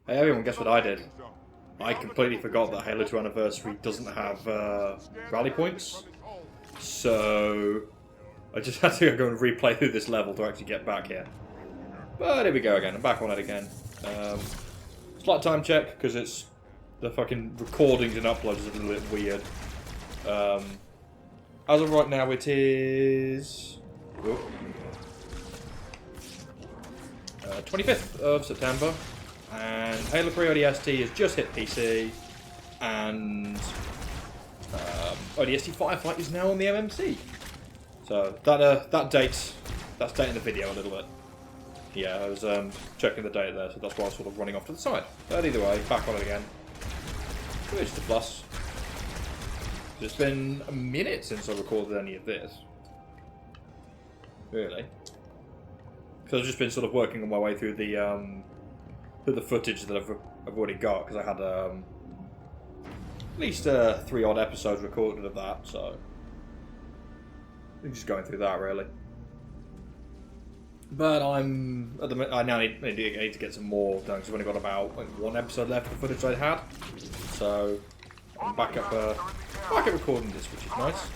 Hey everyone, guess what I did? I completely forgot that Halo 2 Anniversary doesn't have rally points. So I just had to go and replay through this level to actually get back here. But here we go again, I'm back on it again. Slight time check, because it's the fucking recordings and uploads is a little bit weird. As of right now it is... 25th of September. And Halo 3 ODST has just hit PC. And ODST Firefight is now on the MMC. So that date, that's dating the video a little bit. Yeah, I was checking the date there, so that's why I was sort of running off to the side. But either way, back on it again. It's a plus. It's been a minute since I recorded any of this. Really. Because I've just been sort of working on my way through the footage that I've already got, because I had at least 3 odd episodes recorded of that, so I'm just going through that really. But I now need to get some more done, because I've only got about 1 episode left of the footage I had, so I'm back up recording this, which is nice.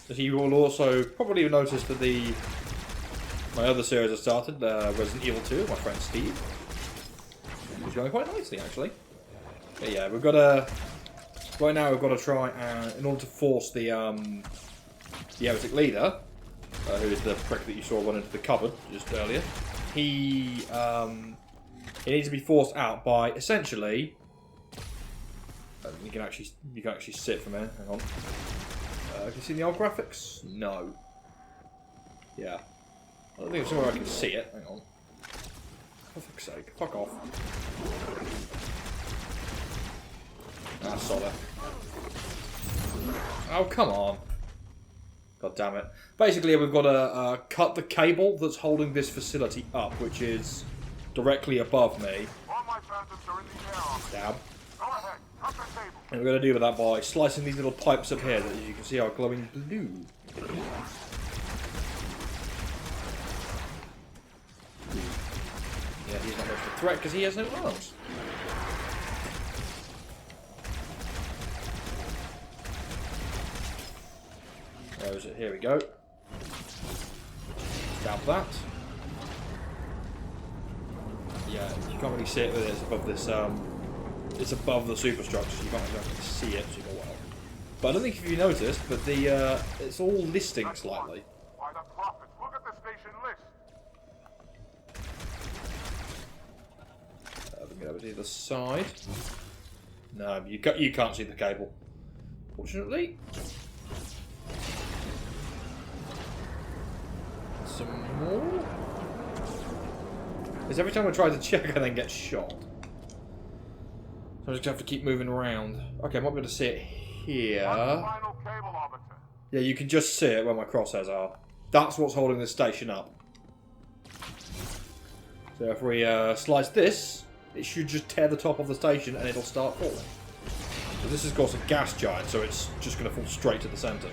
As you will also probably notice that my other series I started, Resident Evil 2, with my friend Steve, which is going quite nicely actually. But yeah, we've got to right now we've got to try and in order to force the Heretic leader, who is the prick that you saw run into the cupboard just earlier. He needs to be forced out by essentially. You can actually sit from here. Hang on. Can you see the old graphics? No. Yeah. I don't think there's somewhere I can see it. Hang on. For fuck's sake. Fuck off. Ah, solid. Oh, come on. God damn it. Basically, we've got to cut the cable that's holding this facility up, which is directly above me. Stab. And we're going to do that by slicing these little pipes up here that you can see are glowing blue. Yeah, he's not much of a threat because he has no arms. Where is it? Here we go. Stab that. Yeah, you can't really see it, but it's above this. It's above the superstructure, so you can't exactly see it super well. But I don't think if you noticed, but it's all listing slightly. By the prophets, look at the station list. We can get over to the other side. No, you can't see the cable. Fortunately. Some more. Because every time I try to check, I then get shot. So I'm just going to have to keep moving around. Okay, I might be able to see it here. Yeah, you can just see it where my crosshairs are. That's what's holding this station up. So if we slice this, it should just tear the top of the station and it'll start falling. So this is, of course, a gas giant, so it's just going to fall straight to the centre.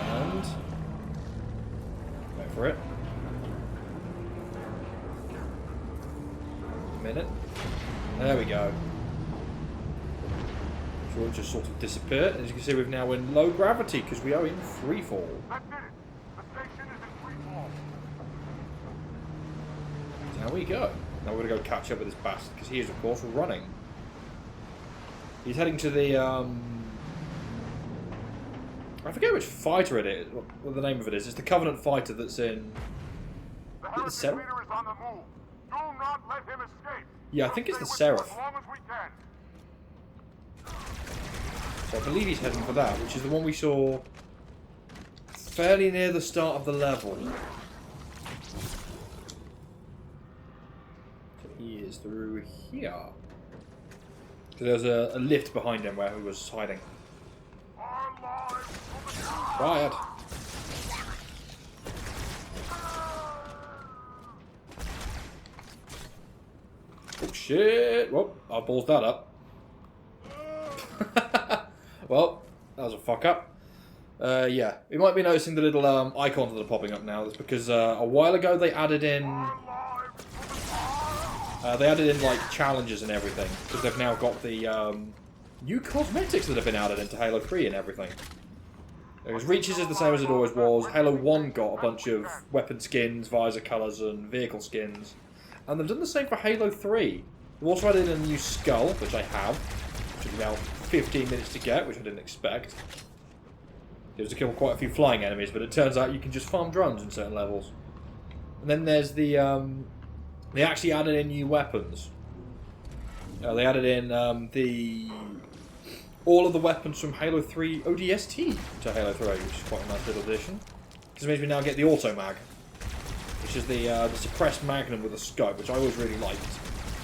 And... wait for it. A minute. There we go. So we'll just sort of disappear. As you can see, we're now in low gravity because we are in free fall. That did it. The station is in free fall. There we go. Now we're going to go catch up with this bastard because he is, of course, running. He's heading to the, I forget which fighter it is, what the name of it is. It's the Covenant fighter that's in... The Heretic leader is on the move. Do not let him escape. Yeah, I think it's the Seraph. As long as we can. So I believe he's heading for that, which is the one we saw fairly near the start of the level. So he is through here. So there's a lift behind him where he was hiding. Riot. Oh shit! Well, I ballsed that up. Well, that was a fuck up. Yeah, you might be noticing the little icons that are popping up now. That's because a while ago they added in They added in like challenges and everything because they've now got the new cosmetics that have been added into Halo 3 and everything. Because Reaches is the same as it always was. Halo 1 got a bunch of weapon skins, visor colours, and vehicle skins. And they've done the same for Halo 3. They've also added in a new skull, which I have. Which took about 15 minutes to get, which I didn't expect. It was to kill quite a few flying enemies, but it turns out you can just farm drones in certain levels. And then there's the... they actually added in new weapons. They added in all of the weapons from Halo 3 ODST to Halo 3, which is quite a nice little addition. Because it means we now get the Auto Mag, which is the suppressed Magnum with a scope, which I always really liked.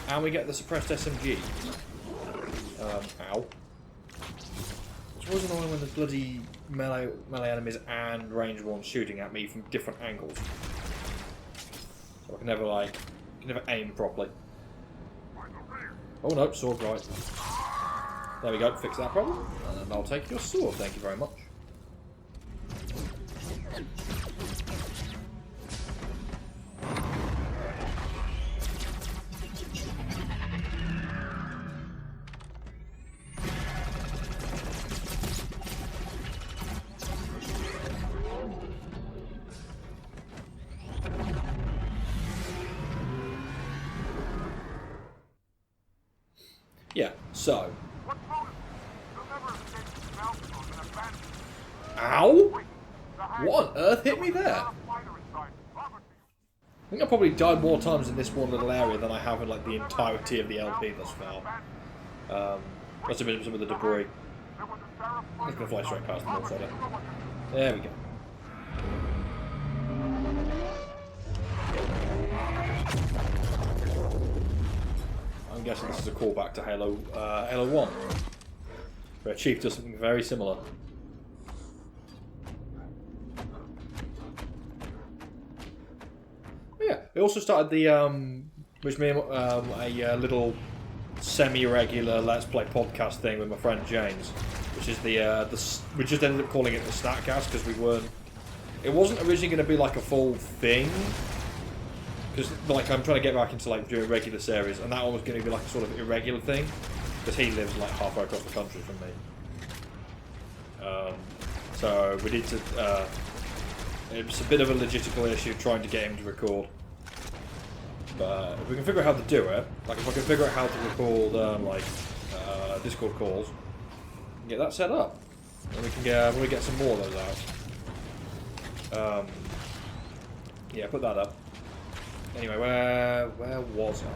And we get the suppressed SMG. Ow. It's always annoying when there's bloody melee enemies and ranged ones shooting at me from different angles. So I can never aim properly. Oh no, sword right. There we go, fix that problem. And I'll take your sword, thank you very much. Yeah, so... Ow! What on earth hit me there? I think I probably died more times in this one little area than I have in like the entirety of the LP thus far. Must have been some of the debris. I'm just going to fly straight past them all, sorry. There we go. I'm guessing this is a callback to Halo 1, where Chief does something very similar. Yeah, we also started the which me and a little semi-regular Let's Play podcast thing with my friend James, which is we just ended up calling it the Statcast because we weren't. It wasn't originally going to be like a full thing, because like I'm trying to get back into like doing regular series, and that one was going to be like a sort of irregular thing because he lives like halfway across the country from me. So we need to. It's a bit of a logistical issue trying to get him to record. But if we can figure out how to do it, like if I can figure out how to record Discord calls, and get that set up, and we can get some more of those out. Yeah, put that up. Anyway, where was I?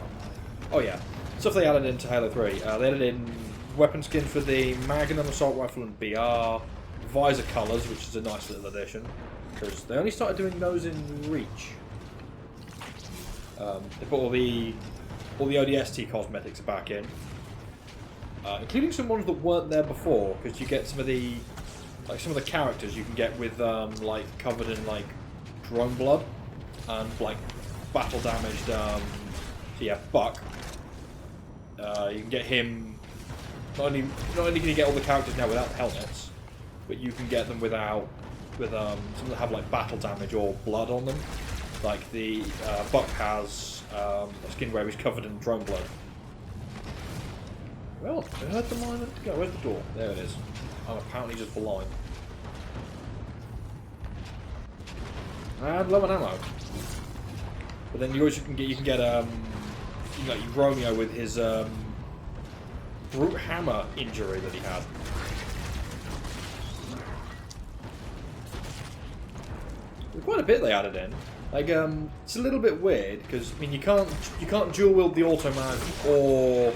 Oh yeah, stuff they added into Halo 3. They added in weapon skin for the Magnum assault rifle and BR, visor colours, which is a nice little addition. Because they only started doing those in Reach. They put all the ODST cosmetics back in, including some ones that weren't there before. Because you get some of the characters you can get with like covered in like drone blood and like battle damaged. So yeah, Buck. You can get him. Not only can you get all the characters now without the helmets, but you can get them without. With some that have like battle damage or blood on them, like the Buck has a skin where he's covered in drone blood. Well, I heard the line to go. Where's the door? There it is. I'm apparently just blind. And low on ammo. But then you can get Romeo with his brute hammer injury that he had. Quite a bit they added in. Like, it's a little bit weird because I mean you can't dual wield the Auto Mag or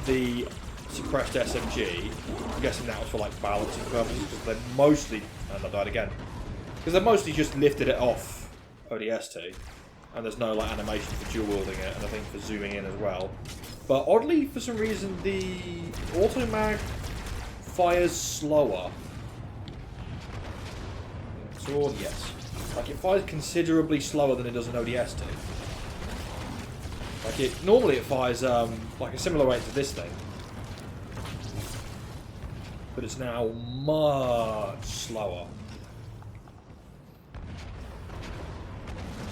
the suppressed SMG. I'm guessing that was for like balancing purposes because they're mostly, and I died again, because they're mostly just lifted it off ODST, and there's no like animation for dual wielding it, and I think for zooming in as well. But oddly, for some reason, the Auto Mag fires slower. Sword, yes. Like it fires considerably slower than it does in ODST. Like normally it fires like a similar rate to this thing, but it's now much slower.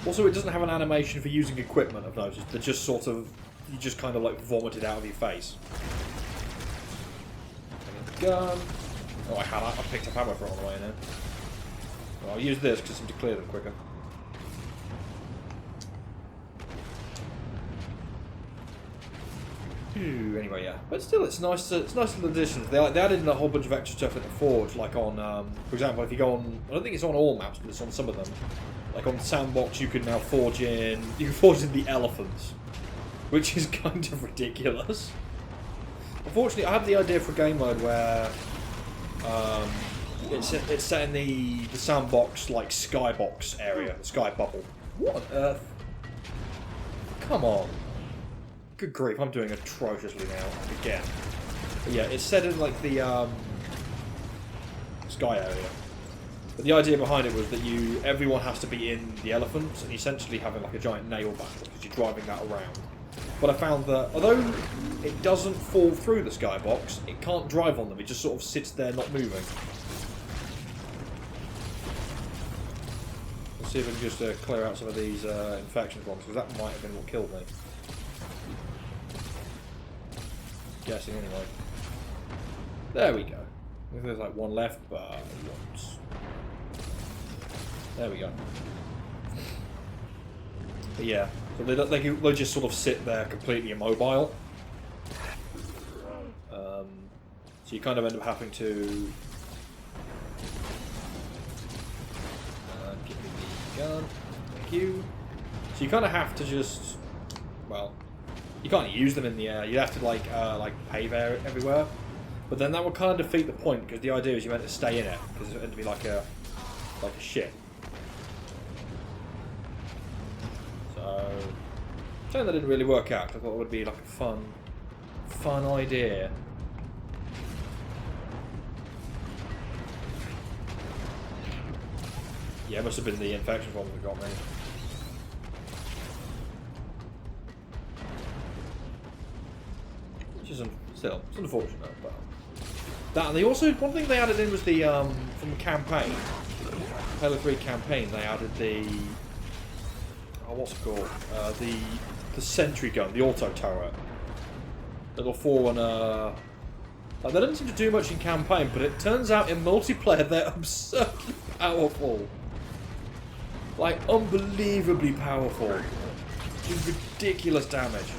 Also, it doesn't have an animation for using equipment, I've noticed. They're just sort of... You just kind of like vomit it out of your face. Gun. Oh, I picked up ammo for it on the way in. Well, I'll use this because I seem to clear them quicker. Anyway, yeah. But still, it's nice. It's nice little additions. They added in a whole bunch of extra stuff in the Forge, like on, for example, if you go on, I don't think it's on all maps, but it's on some of them. Like on Sandbox, you can now forge in. You can forge in the elephants, which is kind of ridiculous. Unfortunately, I had the idea for a game mode where it's set in the Sandbox like skybox area, the sky bubble. What on earth? Come on. Good grief, I'm doing atrociously now, again. But yeah, it's set in like the sky area. But the idea behind it was that everyone has to be in the elephants and essentially having like a giant nail battle because you're driving that around. But I found that although it doesn't fall through the skybox, it can't drive on them, it just sort of sits there not moving. Let's see if I can just clear out some of these infection bombs, because that might have been what killed me. Guessing anyway. There we go. I think there's like one left, but once. There we go. But yeah, so they just sort of sit there completely immobile. So you kind of end up having to give me the gun. Thank you. So you kind of have to just, well, you can't use them in the air. You have to like pave air everywhere. But then that would kind of defeat the point because the idea is you meant to stay in it because it's meant to be like a ship. So something that didn't really work out because I thought it would be like a fun idea. Yeah, it must have been the infection bomb that got me. Which is still, it's unfortunate, but that. And they also, one thing they added in was the from the campaign, Halo 3 campaign. They added the what's it called? The sentry gun, the auto turret. Little Forerunner. Like, they didn't seem to do much in campaign, but it turns out in multiplayer they're absurdly powerful. Like, unbelievably powerful. Do ridiculous damage.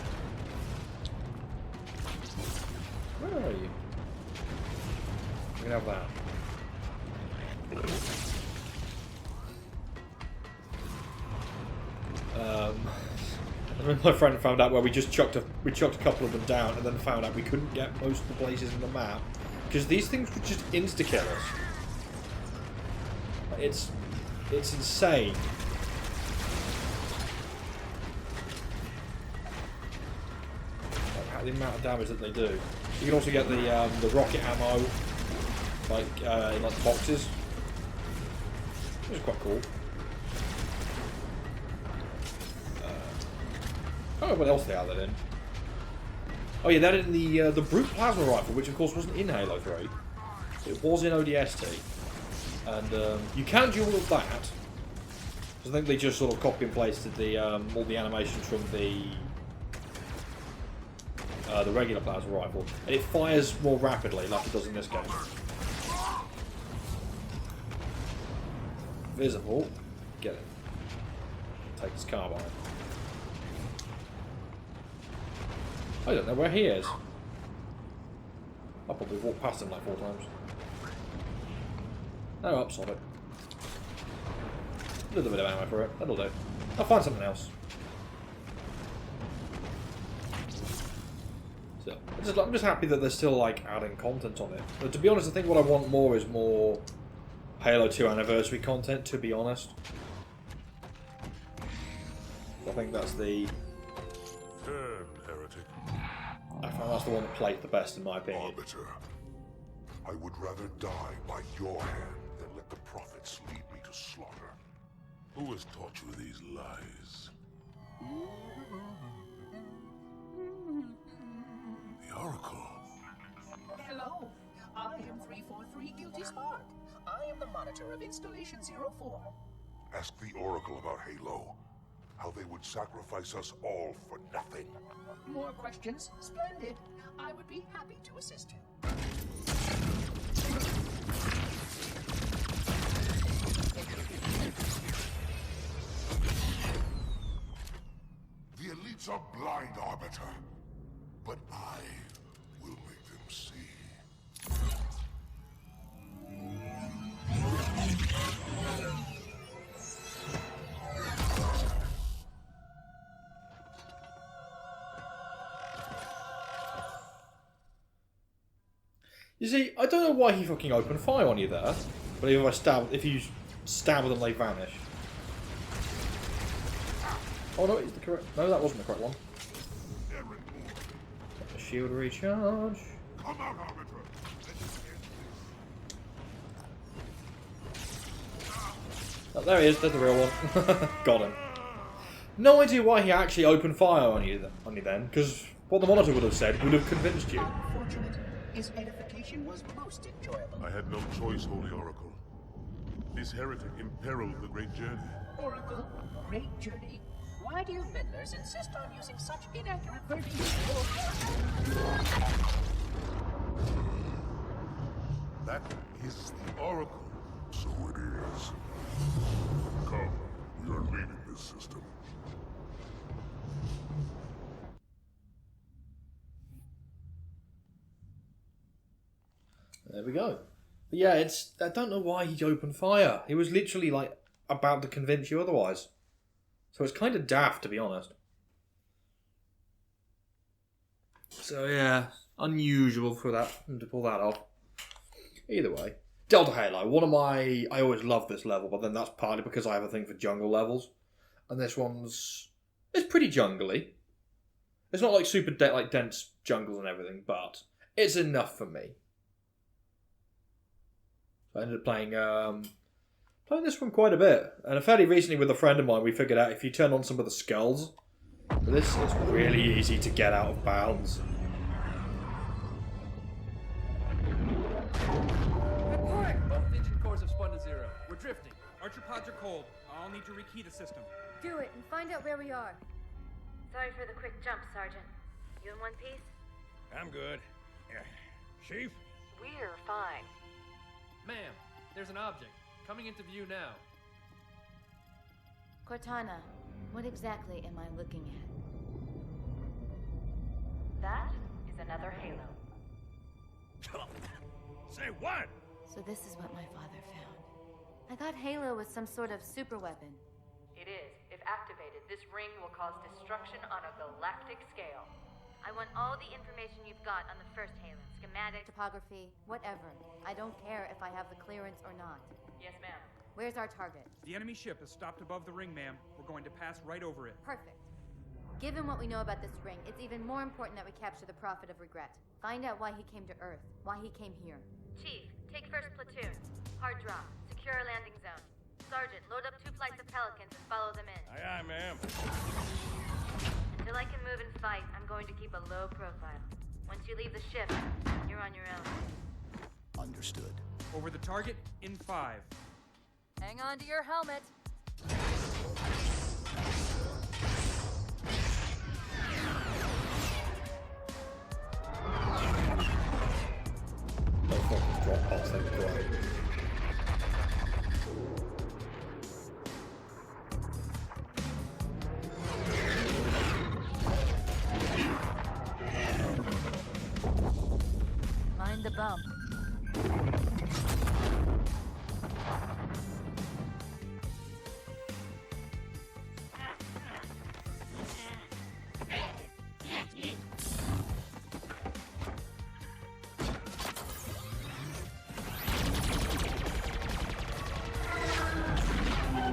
Where are you? We can have that. And then my friend found out where we chucked a couple of them down, and then found out we couldn't get most of the places in the map because these things would just insta-kill us. It's insane. Like, the amount of damage that they do. You can also get the rocket ammo, like in like boxes, which is quite cool. I don't know what else they added in. Oh yeah, they added in the brute plasma rifle, which of course wasn't in Halo 3. It was in ODST. And you can dual wield that. I think they just sort of copy and pasted all the animations from the regular plasma rifle, and it fires more rapidly, like it does in this game. Visible, get it. Take his carbine. I don't know where he is. I probably walked past him like 4 times. No, ups on it. A little bit of ammo for it. That'll do. I'll find something else. So, I'm just happy that they're still like adding content on it. But to be honest, I think what I want more is more Halo 2 anniversary content. To be honest, I think that's the. Heretic. I find that's the one that plays the best, in my opinion. Arbiter. I would rather die by your hand than let the prophets lead me to slaughter. Who has taught you these lies? The Oracle. Hello, I am 343 Guilty Spark. I am the monitor of Installation 04. Ask the Oracle about Halo. how they would sacrifice us all for nothing. More questions? Splendid. I would be happy to assist you. The elites are blind, Arbiter. But I will make them see. You see, I don't know why he fucking opened fire on you there, but if you stab them, they vanish. Oh no, it's the correct. No, that wasn't the correct one. Shield recharge. Come out, Arbiter. Oh, there he is. There's the real one. Got him. No idea why he actually opened fire on you then, because what the monitor would have said would have convinced you. Unfortunate. His edification was most enjoyable. I had no choice, Holy Oracle. This heretic imperiled the great journey. Oracle, great journey. Why do you meddlers insist on using such inaccurate verbiage? That is the Oracle. So it is. Come, we are leaving this system. There we go. But yeah, I don't know why he opened fire. He was literally like about to convince you otherwise. So it's kind of daft, to be honest. So yeah, unusual for that to pull that off. Either way, Delta Halo. I always love this level, but then that's partly because I have a thing for jungle levels, and this it's pretty jungly. It's not like super dense jungles and everything, but it's enough for me. So I ended up playing this one quite a bit, and fairly recently with a friend of mine we figured out if you turn on some of the skulls, this is really easy to get out of bounds. Report! Both engine cores have spun to zero. We're drifting. Archer pods are cold. I'll need to rekey the system. Do it and find out where we are. Sorry for the quick jump, Sergeant. You in one piece? I'm good. Chief? We're fine. Ma'am, there's an object. Coming into view now. Cortana, what exactly am I looking at? That is another Halo. Say what? So this is what my father found. I thought Halo was some sort of super weapon. It is. If activated, this ring will cause destruction on a galactic scale. I want all the information you've got on the first Halo. Schematic, topography, whatever. I don't care if I have the clearance or not. Yes, ma'am. Where's our target? The enemy ship has stopped above the ring, ma'am. We're going to pass right over it. Perfect. Given what we know about this ring, it's even more important that we capture the Prophet of Regret. Find out why he came to Earth, why he came here. Chief, take first platoon. Hard drop. Secure our landing zone. Sergeant, load up 2 flights of Pelicans and follow them in. Aye, aye, ma'am. Until I can move and fight, I'm going to keep a low profile. Once you leave the ship, you're on your own. Understood. Over the target in 5. Hang on to your helmet. Don't fucking drop past them, right? Mind the bump.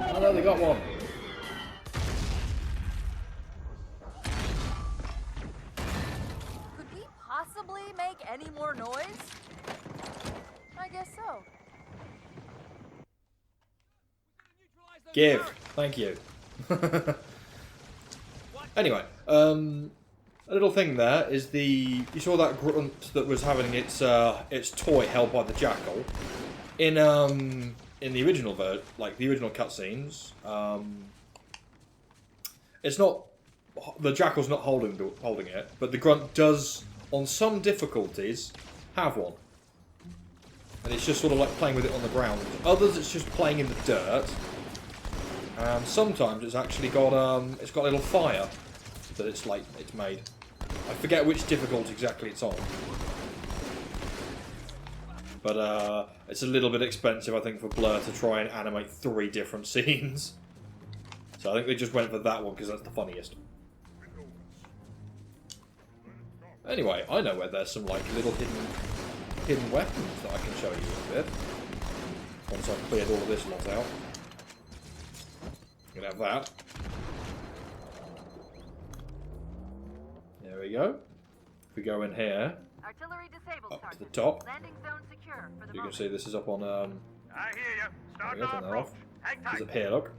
Oh no, they got one. Could we possibly make any more noise? I guess so. Give. Thank you. Anyway, a little thing there is you saw that grunt that was having its toy held by the jackal in the original the original cutscenes. It's not... The Jackal's not holding it, but the Grunt does, on some difficulties, have one. And it's just sort of like playing with it on the ground. Others, it's just playing in the dirt. And sometimes it's actually got a little fire that it's made. I forget which difficulty exactly it's on. But it's a little bit expensive, I think, for Blur to try and animate 3 different scenes. So I think they just went for that one because that's the funniest. Anyway, I know where there's some like little hidden weapons that I can show you a bit. Once I've cleared all of this lot out. You can have that. There we go. If we go in here, Artillery disabled, up to the Sergeant. top, Landing zone secure for the you can moment. see this is up on. I hear you. Start Turn that approach. off. Hang It's tight. up here. Look.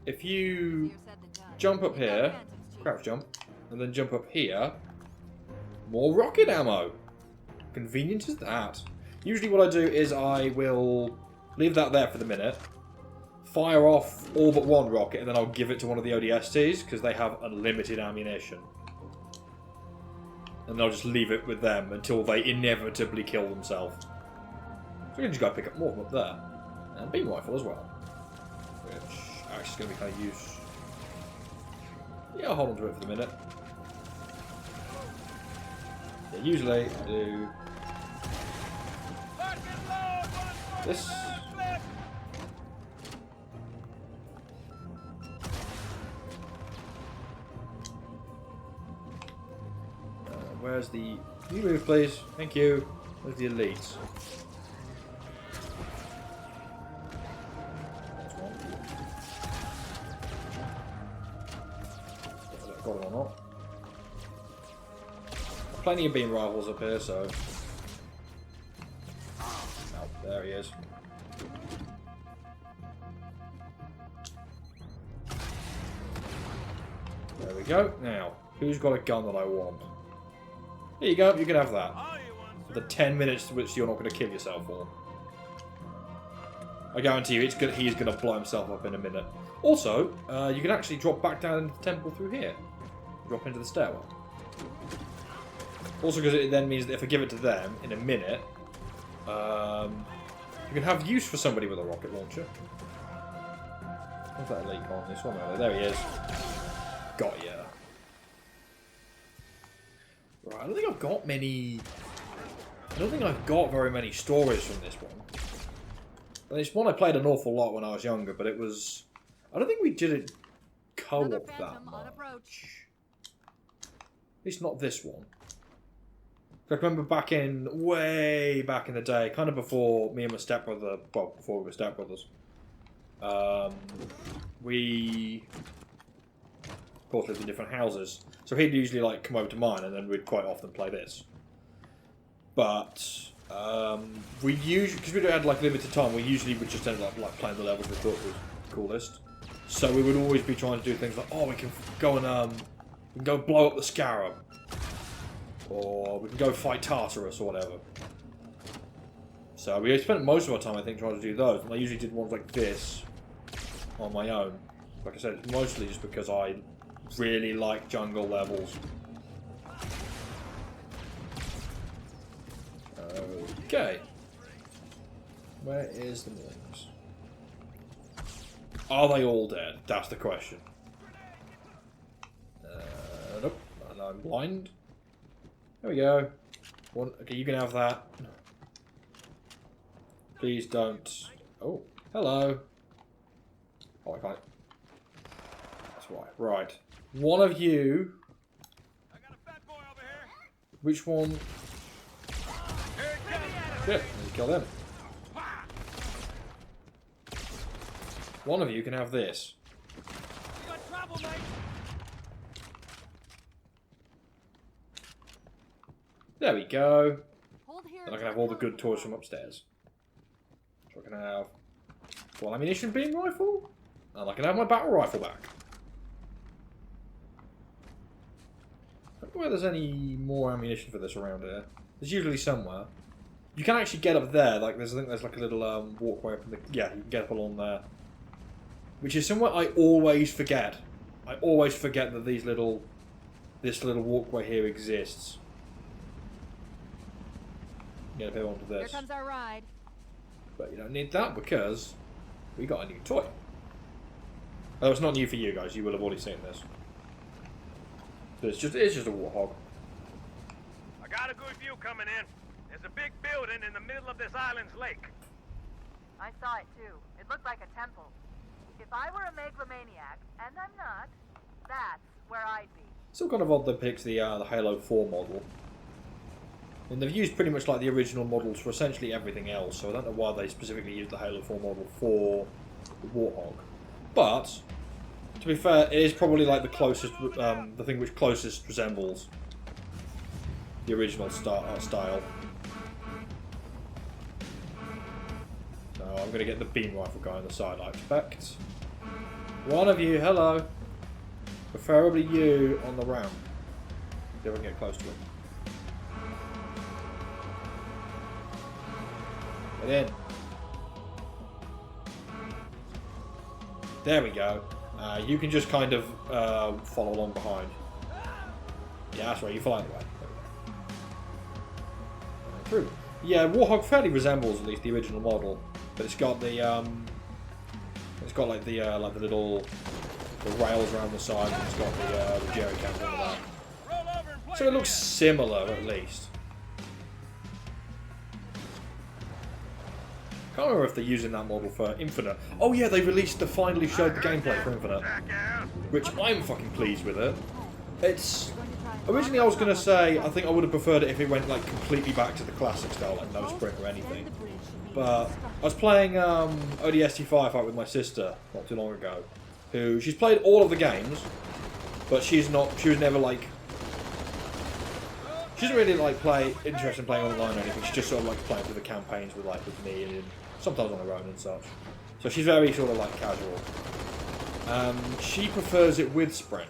If you Easier said than done. jump up We got here, phantoms, Chief. crouch jump, and then jump up here, more rocket ammo. Convenient as that. Usually what I do is I will leave that there for the minute, fire off all but one rocket, and then I'll give it to one of the ODSTs, because they have unlimited ammunition. And I'll just leave it with them until they inevitably kill themselves. So we can just go pick up more from up there. And beam rifle as well. Which actually is going to be kind of use. Yeah, I'll hold on to it for the minute. Yeah, usually I do this. Where's the... Can you move, please? Thank you. Where's the elites? That's one. Whether I've got it or not. Plenty of beam rifles up here, so... Oh, there he is. There we go. Now, who's got a gun that I want? Here you go, you can have that. For the 10 minutes which you're not going to kill yourself for. I guarantee you, he's going to blow himself up in a minute. Also, you can actually drop back down into the temple through here. Drop into the stairwell. Also, because it then means that if I give it to them in a minute, you can have use for somebody with a rocket launcher. Where's that elite on this one? There he is. Got ya. Right, I don't think I've got many... I don't think I've got very many stories from this one. And it's one I played an awful lot when I was younger, but it was... I don't think we did it co-op Another that phantom on much. approach. At least not this one. I remember way back in the day, kind of before me and my stepbrother, well, before we were stepbrothers, we, of course, lived in different houses. So he'd usually like come over to mine, and then we'd quite often play this. But we usually, because we don't have like limited time, we usually would just end up like playing the levels we thought was coolest. So we would always be trying to do things like, oh, we can go and we can go blow up the Scarab. Or we can go fight Tartarus or whatever. So we spent most of our time, I think, trying to do those. And I usually did ones like this on my own. Like I said, it's mostly just because I really like jungle levels. Okay. Where is the Mornings? Are they all dead? That's the question. Nope. I'm blind. There we go. One, okay, you can have that. Please don't. Oh, hello. Oh, I can't. That's why. Right. One of you. I got a fat boy over here. Which one? Yeah, kill them. One of you can have this. You got trouble, mate. There we go. Hold here And I can have all the good toys from upstairs. So I can have full ammunition beam rifle, and I can have my battle rifle back. I don't know where there's any more ammunition for this around here. There's usually somewhere. You can actually get up there. Like I think there's like a little walkway up in the. Yeah, you can get up along there. Which is somewhere I always forget I always forget that this little walkway here exists. Get up here onto this. Here comes our ride. But you don't need that because we got a new toy. Oh, it's not new for you guys. You will have already seen this. But it's just a warthog. I got a good view coming in. There's a big building in the middle of this island's lake. I saw it too. It looked like a temple. If I were a megalomaniac, and I'm not, that's where I'd be. Still kind of odd they picked the Halo 4 model. And they've used pretty much like the original models for essentially everything else, so I don't know why they specifically used the Halo 4 model for the Warthog. But, to be fair, it is probably like the closest, the thing which closest resembles the original style. So I'm going to get the beam rifle guy on the side, I expect. One of you, hello. Preferably you on the ramp. See if I can get close to him. Get in. There we go. You can just kind of follow along behind. Yeah, that's right, you fly away. True. Yeah, Warthog fairly resembles at least the original model, but it's got the like the little rails around the side, and it's got the jerry cans on the back. So it looks similar at least. Can't remember if they're using that model for Infinite. Oh yeah, they finally showed the gameplay for Infinite, which I'm fucking pleased with it. It's originally I was gonna say I think I would have preferred it if it went like completely back to the classic style, like no sprint or anything. But I was playing ODST Firefight with my sister not too long ago, who she's played all of the games, but she was never like. She doesn't really like interested in playing online or anything. She just sort of like playing through the campaigns with me and sometimes on her own and such. So she's very sort of like casual. She prefers it with sprint.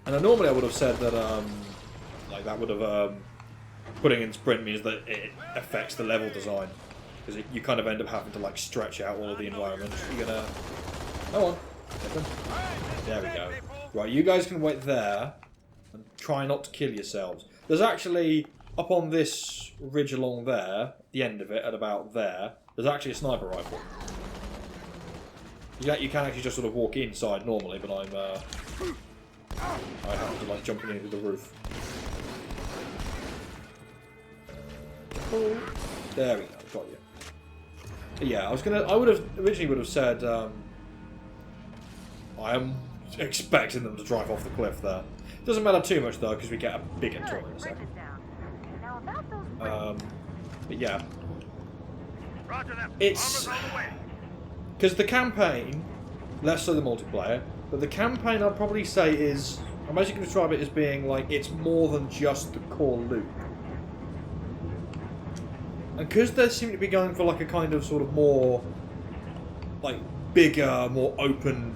And normally I would have said that like that would have putting in sprint means that it affects the level design because you kind of end up having to like stretch out all of the environments. You're gonna come on. There we go. Right, you guys can wait there. And try not to kill yourselves. There's actually, up on this ridge along there, the end of it, at about there, there's actually a sniper rifle. You can actually just sort of walk inside normally, but I happen to like jumping into the roof. There we go, got you. But yeah, I would have originally said, I am expecting them to drive off the cliff there. Doesn't matter too much though, because we get a big intro in a second. But yeah, it's because the campaign, less so the multiplayer, but the campaign I'd probably say is, I'm actually going to describe it as being like it's more than just the core loop. And because they seem to be going for like a kind of sort of more, like bigger, more open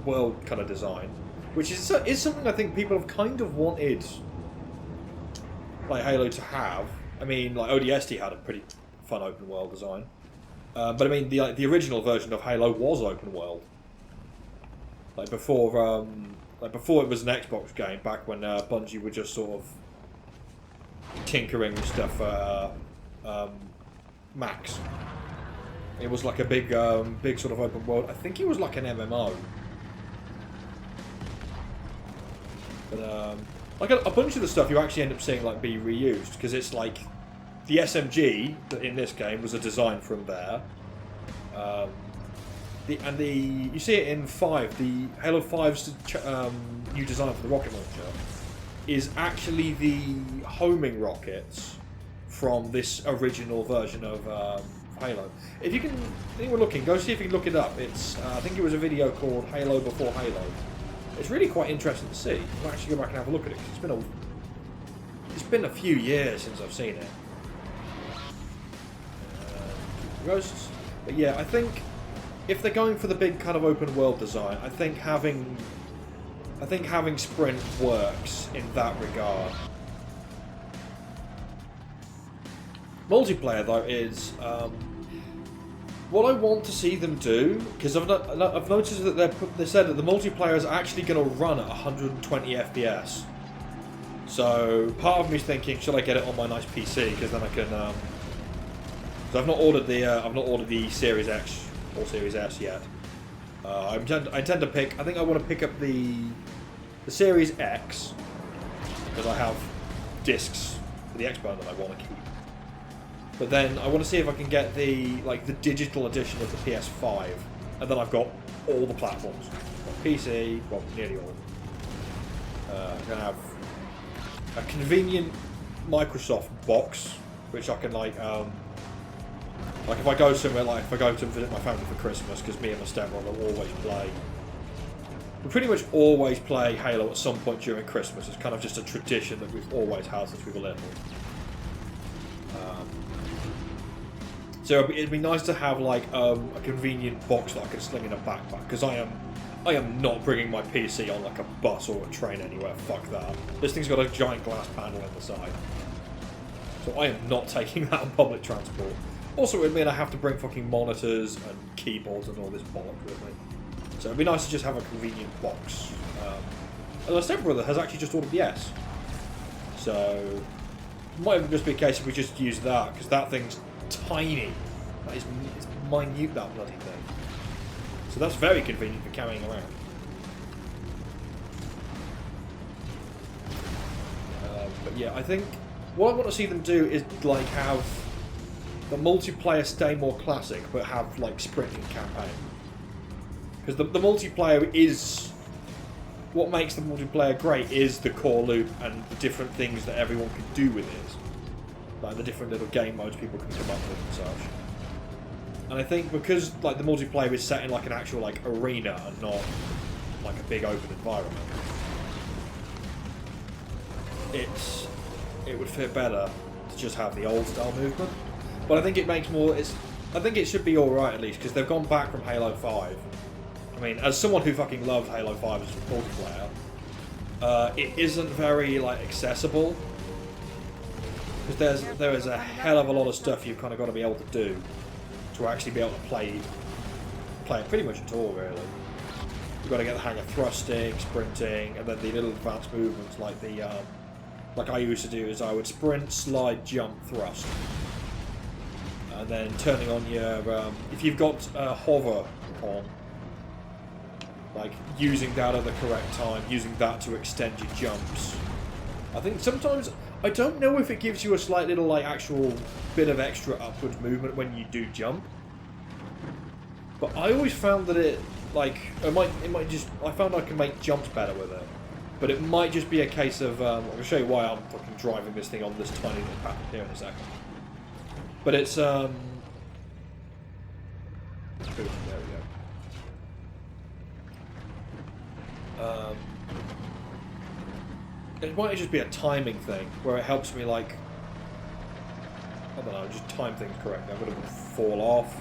world kind of design. Which is something I think people have kind of wanted, like Halo to have. I mean, like ODST had a pretty fun open world design, but I mean the original version of Halo was open world. Like before it was an Xbox game, back when Bungie were just sort of tinkering with stuff for Max. It was like a big sort of open world. I think it was like an MMO. But like a bunch of the stuff you actually end up seeing like be reused because it's like the SMG that in this game was a design from there. You see it in 5. The Halo 5's new design for the rocket launcher is actually the homing rockets from this original version of Halo. If you can, anyone looking, go see if you can look it up. It's I think it was a video called Halo Before Halo. It's really quite interesting to see. I'll actually go back and have a look at it because it's been a few years since I've seen it. Ghosts, but yeah, I think if they're going for the big kind of open world design, I think having sprint works in that regard. Multiplayer though is what I want to see them do, because I've noticed that they said that the multiplayer is actually going to run at 120 FPS. So part of me is thinking, should I get it on my nice PC? Because then I can. So I've not ordered the Series X or Series S yet. I intend to pick. I think I want to pick up the Series X because I have discs for the Xbox that I want to keep. But then I want to see if I can get the digital edition of the PS5, and then I've got all the platforms. I've got PC, well, nearly all. I'm gonna have a convenient Microsoft box, which I can like if I go somewhere, like if I go to visit my family for Christmas, because me and my stepbrother always play. We pretty much always play Halo at some point during Christmas. It's kind of just a tradition that we've always had since we were little. So it'd be nice to have like a convenient box that I can sling in a backpack, because I am not bringing my PC on like a bus or a train anywhere. Fuck that. This thing's got a giant glass panel in the side, so I am not taking that on public transport. Also, it would mean I have to bring fucking monitors and keyboards and all this bollocks with me. So it'd be nice to just have a convenient box. And my stepbrother has actually just ordered the S, so it might even just be a case if we just use that, because that thing's tiny. It's minute, that bloody thing. So that's very convenient for carrying around. But yeah, I think what I want to see them do is like have the multiplayer stay more classic, but have like sprinting campaign. Because the multiplayer is what makes the multiplayer great, is the core loop and the different things that everyone can do with it. Like the different little game modes people can come up with and such. And I think because like the multiplayer is set in like an actual like arena and not like a big open environment, it would fit better to just have the old style movement. But I think it makes more. I think it should be all right at least, because they've gone back from Halo 5. I mean, as someone who fucking loved Halo 5 as a multiplayer, it isn't very like accessible. Because there is a hell of a lot of stuff you've kind of got to be able to do to actually be able to play it pretty much at all, really. You've got to get the hang of thrusting, sprinting, and then the little advanced movements like the like I used to do is I would sprint, slide, jump, thrust, and then turning on your if you've got hover on, like using that at the correct time, using that to extend your jumps. I think sometimes. I don't know if it gives you a slight little like actual bit of extra upwards movement when you do jump, but I always found that it might just I found I can make jumps better with it, but it might just be a case of I'll show you why I'm fucking driving this thing on this tiny little path here in a second. But it's there we go. It might just be a timing thing, where it helps me, like, I don't know, just time things correctly. I'm going to fall off,